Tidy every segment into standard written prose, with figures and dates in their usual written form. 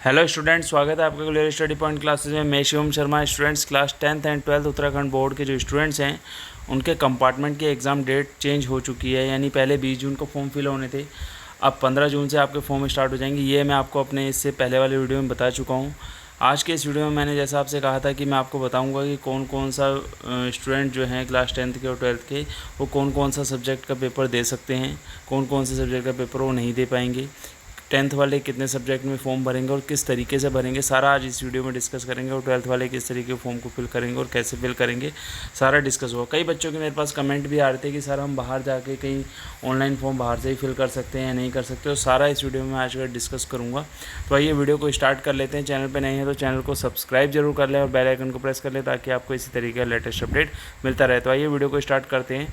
Hello students, स्वागत है आपका क्लियर स्टडी पॉइंट क्लासेस में। मैं Shivam Sharma. Students, class 10th and 12th Uttarakhand board के जो स्टूडेंट्स हैं उनके कंपार्टमेंट की एग्ज़ाम डेट चेंज हो चुकी है। यानी पहले 20 जून को फॉर्म फिल होने थे, अब 15 जून से आपके फॉर्म स्टार्ट हो जाएंगे। ये मैं आपको अपने इससे पहले वाले वीडियो में बता चुका हूँ। आज के इस वीडियो में मैंने जैसा आपसे कहा था कि मैं आपको बताऊंगा कि कौन कौन सा स्टूडेंट जो हैं क्लास 10th के और 12th के, वो कौन कौन सा सब्जेक्ट का पेपर दे सकते हैं, कौन कौन से सब्जेक्ट का पेपर वो नहीं दे पाएंगे, 10th वाले कितने सब्जेक्ट में फॉर्म भरेंगे और किस तरीके से भरेंगे, सारा आज इस वीडियो में डिस्कस करेंगे। और 12th वाले किस तरीके के फॉर्म को फिल करेंगे और कैसे फिल करेंगे, सारा डिस्कस होगा। कई बच्चों के मेरे पास कमेंट भी आ रहे थे कि सर हम बाहर जाके कहीं ऑनलाइन फॉर्म बाहर से ही फिल कर सकते हैं या नहीं कर सकते, और सारा इस वीडियो में आज डिस्कस करूँगा। तो आइए वीडियो को स्टार्ट कर लेते हैं। चैनल पर नहीं है तो चैनल को सब्सक्राइब जरूर कर लें और बेल आइकन को प्रेस कर लें ताकि आपको इसी तरीके का लेटेस्ट अपडेट मिलता रहे। तो आइए वीडियो को स्टार्ट करते हैं।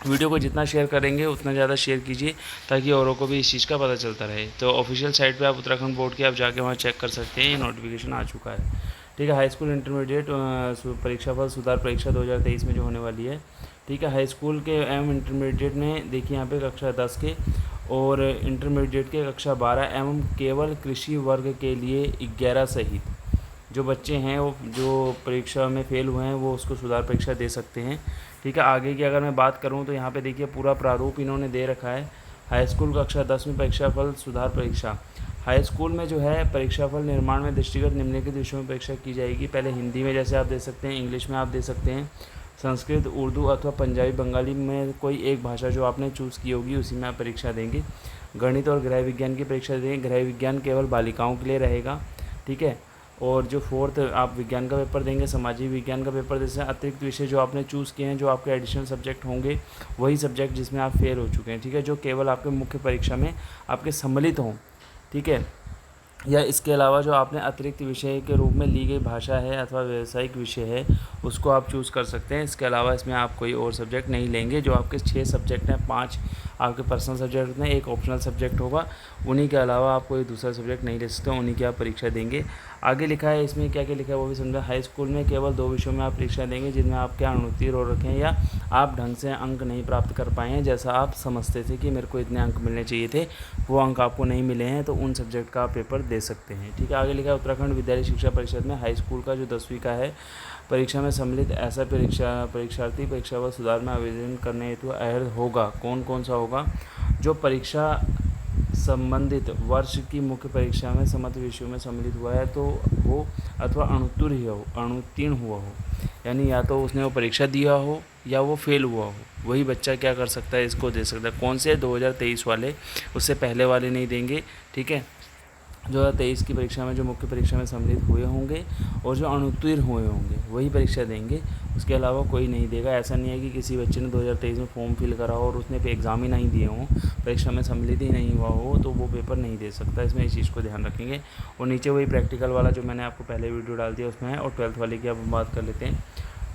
वीडियो को जितना शेयर करेंगे उतना ज़्यादा शेयर कीजिए ताकि औरों को भी इस चीज़ का पता चलता रहे। तो ऑफिशियल साइट पे आप उत्तराखंड बोर्ड की आप जाके वहाँ चेक कर सकते हैं, ये नोटिफिकेशन आ चुका है। ठीक है, हाई स्कूल इंटरमीडिएट परीक्षाफल सुधार परीक्षा 2023 में जो होने वाली है। ठीक है, हाई स्कूल के एवं इंटरमीडिएट में देखिए यहाँ पे कक्षा 10 के और इंटरमीडिएट के कक्षा 12 एवं केवल कृषि वर्ग के लिए 11 सहित जो बच्चे हैं वो जो परीक्षा में फ़ेल हुए हैं वो उसको सुधार परीक्षा दे सकते हैं। ठीक है, आगे की अगर मैं बात करूं तो यहाँ पे देखिए पूरा प्रारूप इन्होंने दे रखा है। हाई स्कूल कक्षा 10 में परीक्षाफल सुधार परीक्षा। हाई स्कूल में जो है परीक्षाफल निर्माण में दृष्टिगत निम्नलिखित विषयों में परीक्षा की जाएगी। पहले हिंदी में जैसे आप दे सकते हैं, इंग्लिश में आप दे सकते हैं, संस्कृत, उर्दू अथवा पंजाबी बंगाली में कोई एक भाषा जो आपने चूज़ की होगी उसी में आप परीक्षा देंगे। गणित और गृह विज्ञान की परीक्षा देंगे। गृह विज्ञान केवल बालिकाओं के लिए रहेगा। ठीक है, और जो फोर्थ आप विज्ञान का पेपर देंगे, सामाजिक विज्ञान का पेपर जैसे अतिरिक्त विषय जो आपने चूज़ किए हैं, जो आपके एडिशनल सब्जेक्ट होंगे, वही सब्जेक्ट जिसमें आप फेल हो चुके हैं। ठीक है, जो केवल आपके मुख्य परीक्षा में आपके सम्मिलित हों। ठीक है, या इसके अलावा जो आपने अतिरिक्त विषय के रूप में ली गई भाषा है अथवा व्यावसायिक विषय है उसको आप चूज़ कर सकते हैं। इसके अलावा इसमें आप कोई और सब्जेक्ट नहीं लेंगे। जो आपके 6 सब्जेक्ट हैं, 5 आपके पर्सनल सब्जेक्ट में, एक ऑप्शनल सब्जेक्ट होगा, उन्हीं के अलावा आप कोई दूसरा सब्जेक्ट नहीं ले सकते, उन्हीं की आप परीक्षा देंगे। आगे लिखा है, इसमें क्या क्या लिखा है वो भी समझा। हाई स्कूल में केवल 2 विषयों में आप परीक्षा देंगे जिनमें आप क्या अनुत्तीर्ण हो रखे हैं या आप ढंग से अंक नहीं प्राप्त कर पाए हैं, जैसा आप समझते थे कि मेरे को इतने अंक मिलने चाहिए थे, वो अंक आपको नहीं मिले हैं, तो उन सब्जेक्ट का आप पेपर दे सकते हैं। ठीक है, आगे लिखा है, उत्तराखंड विद्यालय शिक्षा परिषद में हाई स्कूल का जो 10वीं का है परीक्षा में सम्मिलित ऐसा परीक्षार्थी परीक्षा व सुधार में आवेदन करने हेतु अर्ह होगा। कौन कौन सा होगा? जो परीक्षा संबंधित वर्ष की मुख्य परीक्षा में समस्त विषयों में सम्मिलित हुआ है तो वो, अथवा अनुत्तीर्ण हुआ हो, यानी या तो उसने वो परीक्षा दिया हो या वो फेल हुआ हो, वही बच्चा क्या कर सकता है, इसको दे सकता है। कौन से? 2023 वाले, उससे पहले वाले नहीं देंगे। ठीक है, 2023 की परीक्षा में जो मुख्य परीक्षा में सम्मिलित हुए होंगे और जो अनुत्तीर्ण हुए होंगे वही परीक्षा देंगे, उसके अलावा कोई नहीं देगा। ऐसा नहीं है कि किसी बच्चे ने 2023 में फॉर्म फिल करा हो और उसने एग्ज़ाम ही नहीं दिए हों, परीक्षा में सम्मिलित ही नहीं हुआ हो, तो वो पेपर नहीं दे सकता। इसमें इस चीज़ को ध्यान रखेंगे। और नीचे वही प्रैक्टिकल वाला जो मैंने आपको पहले वीडियो डाल दिया उसमें है। और 12th वाले की अब हम बात कर लेते हैं।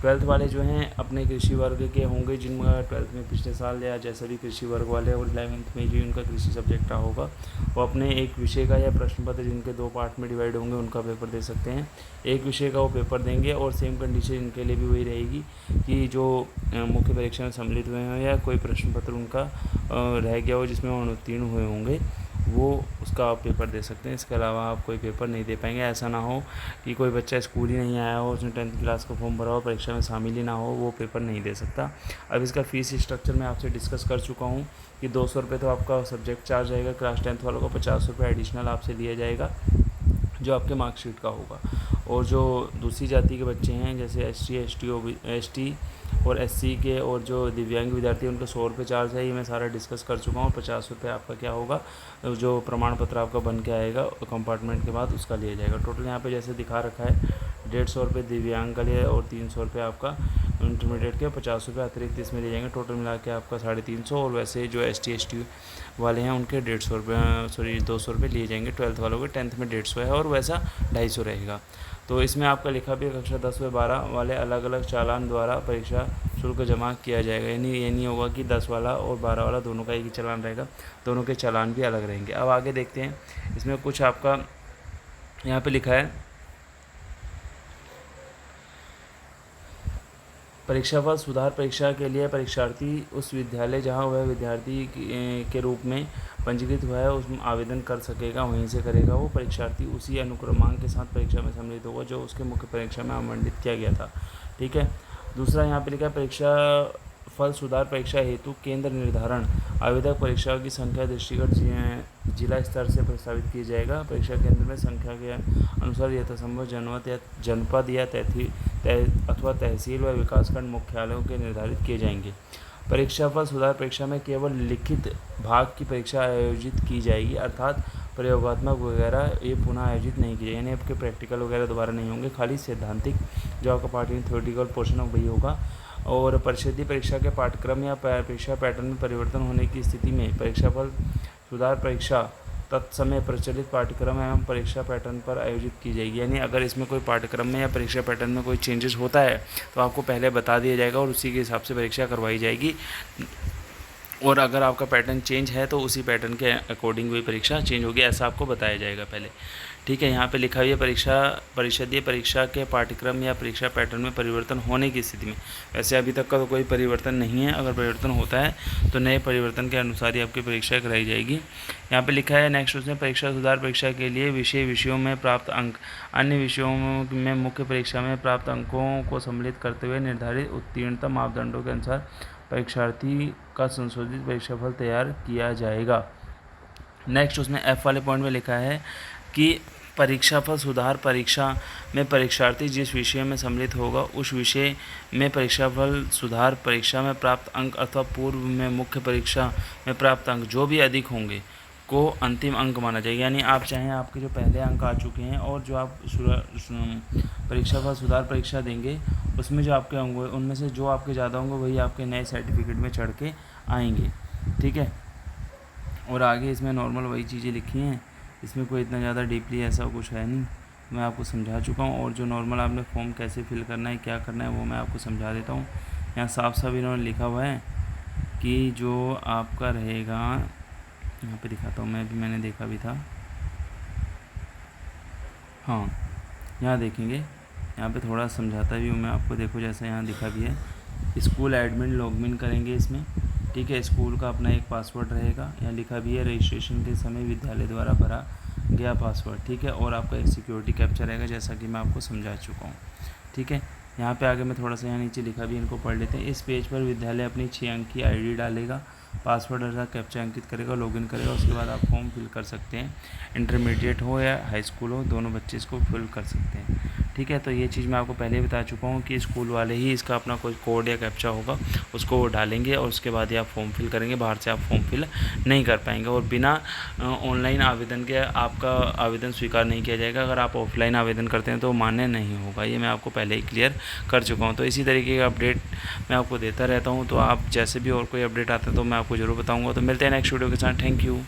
12th वाले जो हैं अपने कृषि वर्ग के होंगे, जिनका 12th में पिछले साल या जैसे भी कृषि वर्ग वाले, और 11th में जो उनका कृषि सब्जेक्ट रहा होगा वो अपने एक विषय का या प्रश्न पत्र जिनके 2 पार्ट में डिवाइड होंगे उनका पेपर दे सकते हैं। एक विषय का वो पेपर देंगे और सेम कंडीशन इनके लिए भी वही रहेगी कि जो मुख्य परीक्षा में सम्मिलित हुए हैं या कोई प्रश्न पत्र उनका रह गया हो जिसमें वो अनुत्तीर्ण हुए होंगे, वो उसका आप पेपर दे सकते हैं। इसके अलावा आप कोई पेपर नहीं दे पाएंगे। ऐसा ना हो कि कोई बच्चा स्कूल ही नहीं आया हो, उसने 10th क्लास का फॉर्म भरा हो, परीक्षा में शामिल ही ना हो, वो पेपर नहीं दे सकता। अब इसका फ़ीस स्ट्रक्चर मैं आपसे डिस्कस कर चुका हूँ कि 200 रुपये तो आपका सब्जेक्ट चार्ज रहेगा। क्लास 10th वालों को 50 रुपये एडिशनल आपसे लिया जाएगा जो आपके मार्कशीट का होगा। और जो दूसरी जाति के बच्चे हैं जैसे एस टी और SC के और जो दिव्यांग विद्यार्थी हैं उनका 100 रुपये चार्ज है। ये मैं सारा डिस्कस कर चुका हूँ। 50 रुपये आपका क्या होगा, जो प्रमाण पत्र आपका बन के आएगा कंपार्टमेंट के बाद उसका लिया जाएगा। टोटल यहाँ पे जैसे दिखा रखा है 150 रुपये दिव्यांग का लिए और 300 रुपये आपका इंटरमीडिएट के, 50 रुपये अतिरिक्त इसमें ले जाएंगे। टोटल मिला के आपका 350। और वैसे जो ST वाले हैं उनके 150 रुपये 200 रुपये लिए जाएंगे। 12th वालों के 10th में 150 है और वैसा 250 रहेगा। तो इसमें आपका लिखा भी कक्षा 10 व 12 वाले अलग अलग चालान द्वारा परीक्षा शुल्क जमा किया जाएगा। यानी ये नहीं होगा कि 10 वाला और 12 वाला दोनों का एक ही चालान रहेगा, दोनों के चालान भी अलग रहेंगे। अब आगे देखते हैं, इसमें कुछ आपका यहाँ पे लिखा है परीक्षाफल सुधार परीक्षा के लिए परीक्षार्थी उस विद्यालय जहां वह विद्यार्थी के रूप में पंजीकृत हुआ है उसमें आवेदन कर सकेगा, वहीं से करेगा। वो परीक्षार्थी उसी अनुक्रमांक के साथ परीक्षा में सम्मिलित होगा जो उसके मुख्य परीक्षा में आवंटित किया गया था। ठीक है। दूसरा यहाँ पे लिखा है परीक्षा फल सुधार परीक्षा हेतु केंद्र निर्धारण आवेदक परीक्षाओं की संख्या दृष्टिगत जिला स्तर से प्रस्तावित किया जाएगा। परीक्षा केंद्र में संख्या के अनुसार यथासंभव जनपद या अथवा तहसील व विकासखंड मुख्यालयों के निर्धारित किए जाएंगे। परीक्षाफल सुधार परीक्षा में केवल लिखित भाग की परीक्षा आयोजित की जाएगी, अर्थात प्रयोगात्मक वगैरह ये पुनः आयोजित नहीं की जाएगी, यानी आपके प्रैक्टिकल वगैरह दोबारा नहीं होंगे, खाली सैद्धांतिक जो आपका पार्ट इन थ्योरेटिकल पोर्शन वही होगा। और परिषदीय परीक्षा के पाठ्यक्रम या परीक्षा पैटर्न में परिवर्तन होने की स्थिति में परीक्षाफल सुधार परीक्षा तत्समय प्रचलित पाठ्यक्रम एवं परीक्षा पैटर्न पर आयोजित की जाएगी। यानी अगर इसमें कोई पाठ्यक्रम में या परीक्षा पैटर्न में कोई चेंजेस होता है तो आपको पहले बता दिया जाएगा और उसी के हिसाब से परीक्षा करवाई जाएगी। और अगर आपका पैटर्न चेंज है तो उसी पैटर्न के अकॉर्डिंग वही परीक्षा चेंज होगी, ऐसा आपको बताया जाएगा पहले। ठीक है। यहाँ पे लिखा हुआ है परिषदीय परीक्षा के पाठ्यक्रम या परीक्षा पैटर्न में परिवर्तन होने की स्थिति में। वैसे अभी तक का तो कोई परिवर्तन नहीं है, अगर परिवर्तन होता है तो नए परिवर्तन के अनुसार ही आपकी परीक्षा कराई जाएगी। यहाँ पे लिखा है नेक्स्ट उसमें परीक्षा सुधार परीक्षा के लिए विषयों में प्राप्त अंक अन्य विषयों में मुख्य परीक्षा में प्राप्त अंकों को सम्मिलित करते हुए निर्धारित उत्तीर्णता मापदंडों के अनुसार परीक्षार्थी का संशोधित परीक्षाफल तैयार किया जाएगा। नेक्स्ट उसमें एफ वाले पॉइंट में लिखा है कि परीक्षाफल सुधार परीक्षा में परीक्षार्थी जिस विषय में सम्मिलित होगा उस विषय में परीक्षाफल सुधार परीक्षा में प्राप्त अंक अथवा पूर्व में मुख्य परीक्षा में प्राप्त अंक जो भी अधिक होंगे को अंतिम अंक माना जाएगा। यानी आप चाहें आपके जो पहले अंक आ चुके हैं और जो आप परीक्षाफल सुधार परीक्षा देंगे उसमें जो आपके अंक होंगे उनमें से जो आपके ज़्यादा होंगे वही आपके नए सर्टिफिकेट में चढ़ के आएंगे। ठीक है। और आगे इसमें नॉर्मल वही चीज़ें लिखी हैं, इसमें कोई इतना ज़्यादा डीपली ऐसा कुछ है नहीं, मैं आपको समझा चुका हूँ। और जो नॉर्मल आपने फॉर्म कैसे फिल करना है क्या करना है वो मैं आपको समझा देता हूँ। यहाँ साफ साफ इन्होंने लिखा हुआ है कि जो आपका रहेगा, यहाँ पे दिखाता हूँ मैं भी, मैंने देखा भी था। हाँ यहाँ देखेंगे, यहाँ पे थोड़ा समझाता भी हूँ मैं आपको। देखो जैसे यहाँ दिखा भी है, स्कूल एडमिन लॉगिन करेंगे इसमें। ठीक है। स्कूल का अपना एक पासवर्ड रहेगा, यहाँ लिखा भी है रजिस्ट्रेशन के समय विद्यालय द्वारा भरा गया पासवर्ड। ठीक है। और आपका एक सिक्योरिटी कैप्चर रहेगा जैसा कि मैं आपको समझा चुका हूँ। ठीक है। यहाँ पे आगे मैं थोड़ा सा यहाँ नीचे लिखा भी, इनको पढ़ लेते हैं। इस पेज पर विद्यालय अपनी 6 अंक की आईडी डालेगा, पासवर्ड अर्थात कैप्चा अंकित करेगा, लॉगिन करेगा, उसके बाद आप फॉर्म फिल कर सकते हैं। इंटरमीडिएट हो या हाई स्कूल हो, दोनों बच्चे इसको फिल कर सकते हैं। ठीक है। तो ये चीज़ मैं आपको पहले ही बता चुका हूँ कि स्कूल वाले ही इसका अपना कोई कोड या कैप्चा होगा उसको वो डालेंगे और उसके बाद ही आप फॉर्म फिल करेंगे, बाहर से आप फॉर्म फिल नहीं कर पाएंगे। और बिना ऑनलाइन आवेदन के आपका आवेदन स्वीकार नहीं किया जाएगा। अगर आप ऑफलाइन आवेदन करते हैं तो मान्य नहीं होगा, ये मैं आपको पहले ही क्लियर कर चुका हूँ। तो इसी तरीके का अपडेट मैं आपको देता रहता हूँ, तो आप जैसे भी और कोई अपडेट आता है तो मैं आपको ज़रूर बताऊँगा। तो मिलते हैं नेक्स्ट वीडियो के साथ। Thank you.